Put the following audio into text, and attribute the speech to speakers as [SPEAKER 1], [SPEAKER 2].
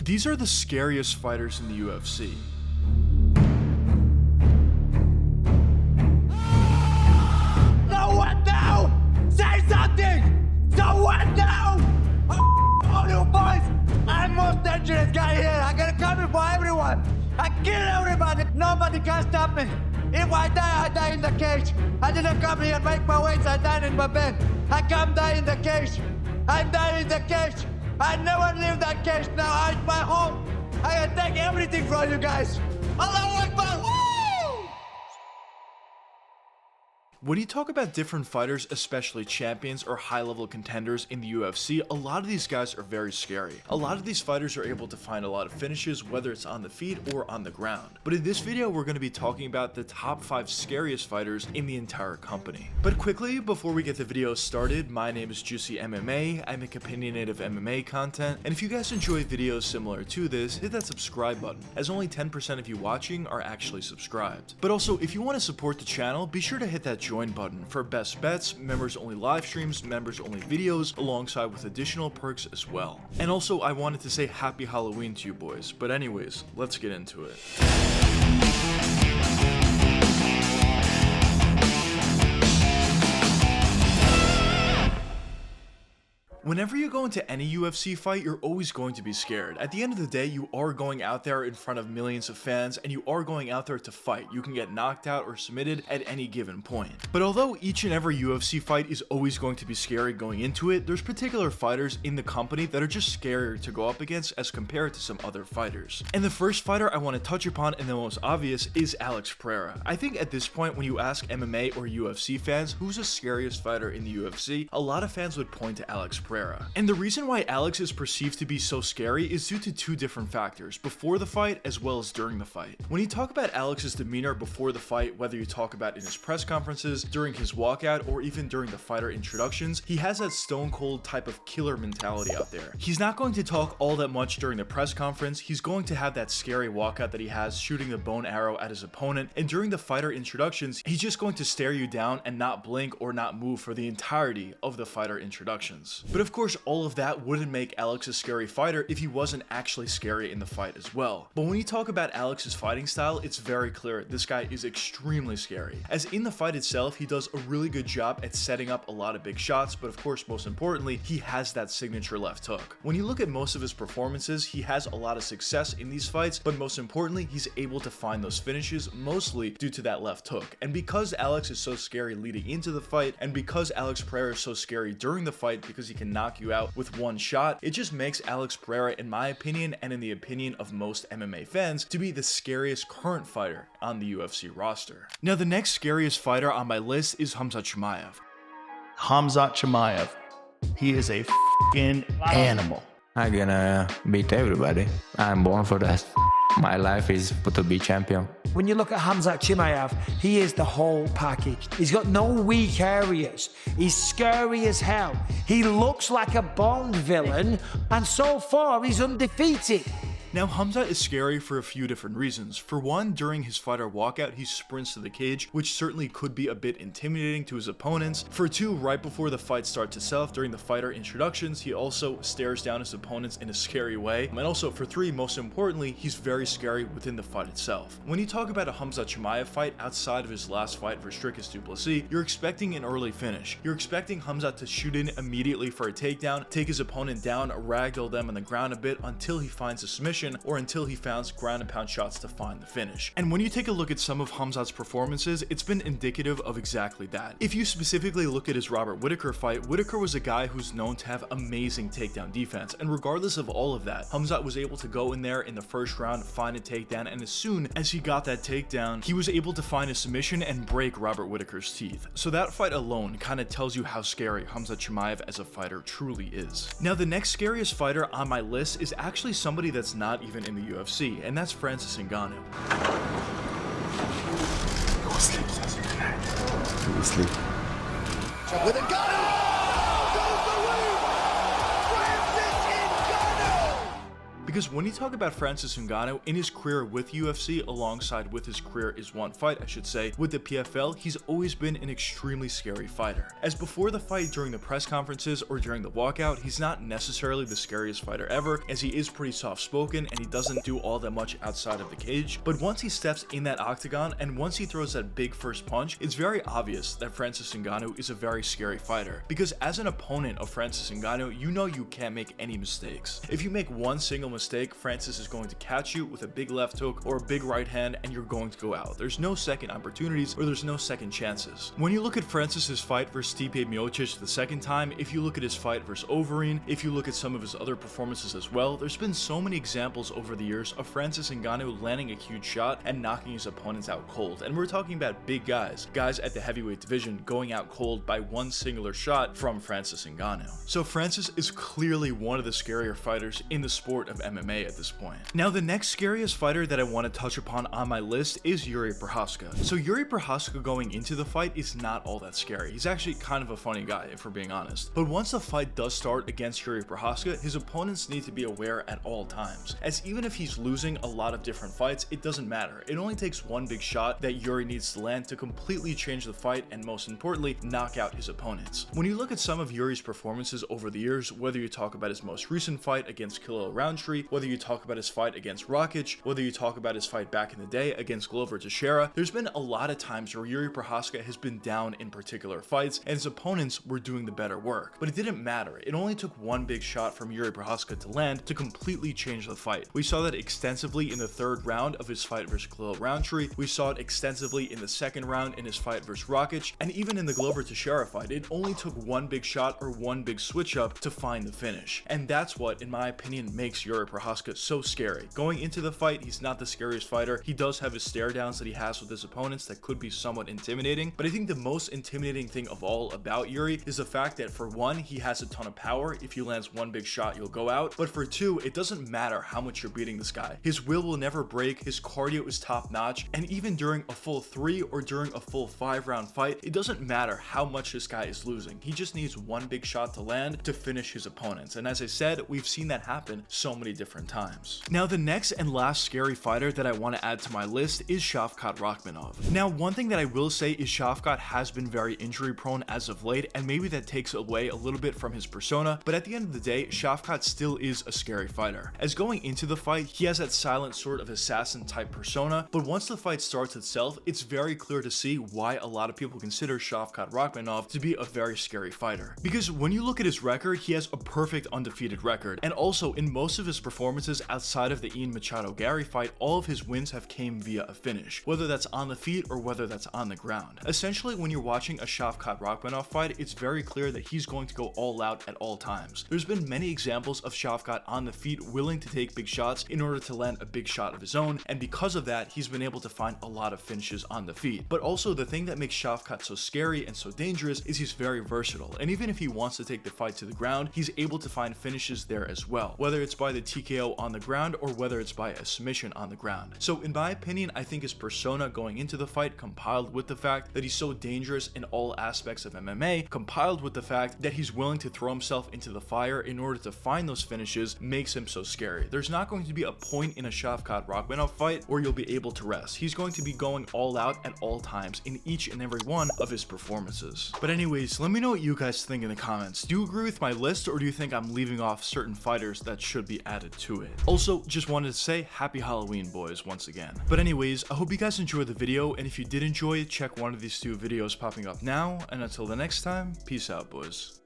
[SPEAKER 1] These are the scariest fighters in the UFC.
[SPEAKER 2] So what now? Say something! So what now? All you boys! I'm most dangerous guy here. I gotta come for everyone. I kill everybody. Nobody can stop me. If I die in the cage. I didn't come here and make my weights. I died in my bed. I come die in the cage. I die in the cage. I never leave that cage. Now it's my home. I can take everything from you guys. Allahu Akbar. Woo!
[SPEAKER 1] When you talk about different fighters, especially champions or high-level contenders in the UFC, a lot of these guys are very scary. A lot of these fighters are able to find a lot of finishes, whether it's on the feet or on the ground. But in this video, we're going to be talking about the top 5 scariest fighters in the entire company. But quickly, before we get the video started, my name is JuicyMMA. I make opinionated MMA content, and if you guys enjoy videos similar to this, hit that subscribe button, as only 10% of you watching are actually subscribed. But also, if you want to support the channel, be sure to hit that join button for best bets, members only live streams, members only videos, alongside with additional perks as well. And also, I wanted to say happy Halloween to you boys, but anyways, let's get into it. Whenever you go into any UFC fight, you're always going to be scared. At the end of the day, you are going out there in front of millions of fans, and you are going out there to fight. You can get knocked out or submitted at any given point. But although each and every UFC fight is always going to be scary going into it, there's particular fighters in the company that are just scarier to go up against as compared to some other fighters. And the first fighter I want to touch upon, and the most obvious, is Alex Pereira. I think at this point, when you ask MMA or UFC fans who's the scariest fighter in the UFC, a lot of fans would point to Alex Pereira. And the reason why Alex is perceived to be so scary is due to 2 different factors, before the fight as well as during the fight. When you talk about Alex's demeanor before the fight, whether you talk about in his press conferences, during his walkout, or even during the fighter introductions, he has that stone cold type of killer mentality out there. He's not going to talk all that much during the press conference. He's going to have that scary walkout that he has, shooting the bone arrow at his opponent, and during the fighter introductions, he's just going to stare you down and not blink or not move for the entirety of the fighter introductions. But of course, all of that wouldn't make Alex a scary fighter if he wasn't actually scary in the fight as well. But when you talk about Alex's fighting style, it's very clear this guy is extremely scary. As in the fight itself, he does a really good job at setting up a lot of big shots, but of course, most importantly, he has that signature left hook. When you look at most of his performances, he has a lot of success in these fights, but most importantly, he's able to find those finishes, mostly due to that left hook. And because Alex is so scary leading into the fight, and because Alex Pereira is so scary during the fight because he can knock you out with one shot, it just makes Alex Pereira, in my opinion and in the opinion of most MMA fans, to be the scariest current fighter on the UFC roster. Now, the next scariest fighter on my list is Khamzat Chimaev.
[SPEAKER 3] Khamzat Chimaev. He is a f***ing animal.
[SPEAKER 4] I'm gonna beat everybody. I'm born for that. My life is to be champion.
[SPEAKER 5] When you look at Khamzat Chimaev, he is the whole package. He's got no weak areas. He's scary as hell. He looks like a Bond villain, and so far he's undefeated.
[SPEAKER 1] Now, Khamzat is scary for a few different reasons. For one, during his fighter walkout, he sprints to the cage, which certainly could be a bit intimidating to his opponents. For 2, right before the fight starts itself, during the fighter introductions, he also stares down his opponents in a scary way. And also for 3, most importantly, he's very scary within the fight itself. When you talk about a Khamzat Chimaev fight outside of his last fight for Dricus du Plessis, you're expecting an early finish. You're expecting Khamzat to shoot in immediately for a takedown, take his opponent down, ragdoll them on the ground a bit until he finds a submission, or until he finds ground and pound shots to find the finish. And when you take a look at some of Khamzat's performances, it's been indicative of exactly that. If you specifically look at his Robert Whittaker fight, Whittaker was a guy who's known to have amazing takedown defense, and regardless of all of that, Khamzat was able to go in there in the first round, find a takedown, and as soon as he got that takedown, he was able to find a submission and break Robert Whittaker's teeth. So that fight alone kind of tells you how scary Khamzat Chimaev as a fighter truly is. Now, the next scariest fighter on my list is actually somebody that's not even in the UFC, and that's Francis Ngannou.
[SPEAKER 6] Go sleep, Sassy, tonight. Go sleep.
[SPEAKER 2] With Ngannou! Goes the win! Francis Ngannou!
[SPEAKER 1] Because when you talk about Francis Ngannou in his career with UFC, alongside with his career is one fight, I should say, with the PFL, he's always been an extremely scary fighter. As before the fight, during the press conferences or during the walkout, he's not necessarily the scariest fighter ever, as he is pretty soft-spoken and he doesn't do all that much outside of the cage. But once he steps in that octagon and once he throws that big first punch, it's very obvious that Francis Ngannou is a very scary fighter. Because as an opponent of Francis Ngannou, you know you can't make any mistakes. If you make one single mistake, Francis is going to catch you with a big left hook or a big right hand and you're going to go out. There's no second opportunities or there's no second chances. When you look at Francis's fight versus Stipe Miocic the second time, if you look at his fight versus Overeem, if you look at some of his other performances as well, there's been so many examples over the years of Francis Ngannou landing a huge shot and knocking his opponents out cold. And we're talking about big guys at the heavyweight division going out cold by one singular shot from Francis Ngannou. So Francis is clearly one of the scarier fighters in the sport of MMA at this point. Now the next scariest fighter that I want to touch upon on my list is Jiri Prochazka. So Jiri Prochazka going into the fight is not all that scary. He's actually kind of a funny guy, if we're being honest. But once the fight does start against Jiri Prochazka, his opponents need to be aware at all times, as even if he's losing a lot of different fights, it doesn't matter. It only takes one big shot that Jiri needs to land to completely change the fight and, most importantly, knock out his opponents. When you look at some of Jiri's performances over the years, whether you talk about his most recent fight against Khalil Rountree, whether you talk about his fight against Rakic, whether you talk about his fight back in the day against Glover Teixeira, there's been a lot of times where Jiri Prochazka has been down in particular fights and his opponents were doing the better work. But it didn't matter. It only took one big shot from Jiri Prochazka to land to completely change the fight. We saw that extensively in the third round of his fight versus Khalil Rountree. We saw it extensively in the second round in his fight versus Rakic, and even in the Glover Teixeira fight, it only took one big shot or one big switch up to find the finish. And that's what, in my opinion, makes Jiri Prochazka so scary. Going into the fight, he's not the scariest fighter. He does have his stare downs that he has with his opponents that could be somewhat intimidating, but I think the most intimidating thing of all about Jiri is the fact that, for one, he has a ton of power. If he lands one big shot, you'll go out. But for two, it doesn't matter how much you're beating this guy. His will never break, his cardio is top notch, and even during a full 3 or during a full 5-round fight, it doesn't matter how much this guy is losing. He just needs one big shot to land to finish his opponents. And as I said, we've seen that happen so many different times. Now, the next and last scary fighter that I want to add to my list is Shavkat Rakhmonov. Now, one thing that I will say is Shavkat has been very injury prone as of late, and maybe that takes away a little bit from his persona, but at the end of the day, Shavkat still is a scary fighter. As going into the fight, he has that silent sort of assassin type persona, but once the fight starts itself, it's very clear to see why a lot of people consider Shavkat Rakhmonov to be a very scary fighter. Because when you look at his record, he has a perfect undefeated record, and also in most of his performances outside of the Ian Machado Gary fight, all of his wins have came via a finish, whether that's on the feet or whether that's on the ground. Essentially, when you're watching a Shavkat Rakhmonov fight, it's very clear that he's going to go all out at all times. There's been many examples of Shavkat on the feet willing to take big shots in order to land a big shot of his own, and because of that, he's been able to find a lot of finishes on the feet. But also, the thing that makes Shavkat so scary and so dangerous is he's very versatile, and even if he wants to take the fight to the ground, he's able to find finishes there as well, whether it's by the TKO on the ground or whether it's by a submission on the ground. So in my opinion, I think his persona going into the fight, compiled with the fact that he's so dangerous in all aspects of MMA, compiled with the fact that he's willing to throw himself into the fire in order to find those finishes, makes him so scary. There's not going to be a point in a Shavkat Rakhmonov fight where you'll be able to rest. He's going to be going all out at all times in each and every one of his performances. But anyways, let me know what you guys think in the comments. Do you agree with my list, or do you think I'm leaving off certain fighters that should be added to it? Also, just wanted to say happy Halloween, boys, once again. But anyways, I hope you guys enjoyed the video, and if you did enjoy it, check one of these 2 videos popping up now, and until the next time, peace out, boys.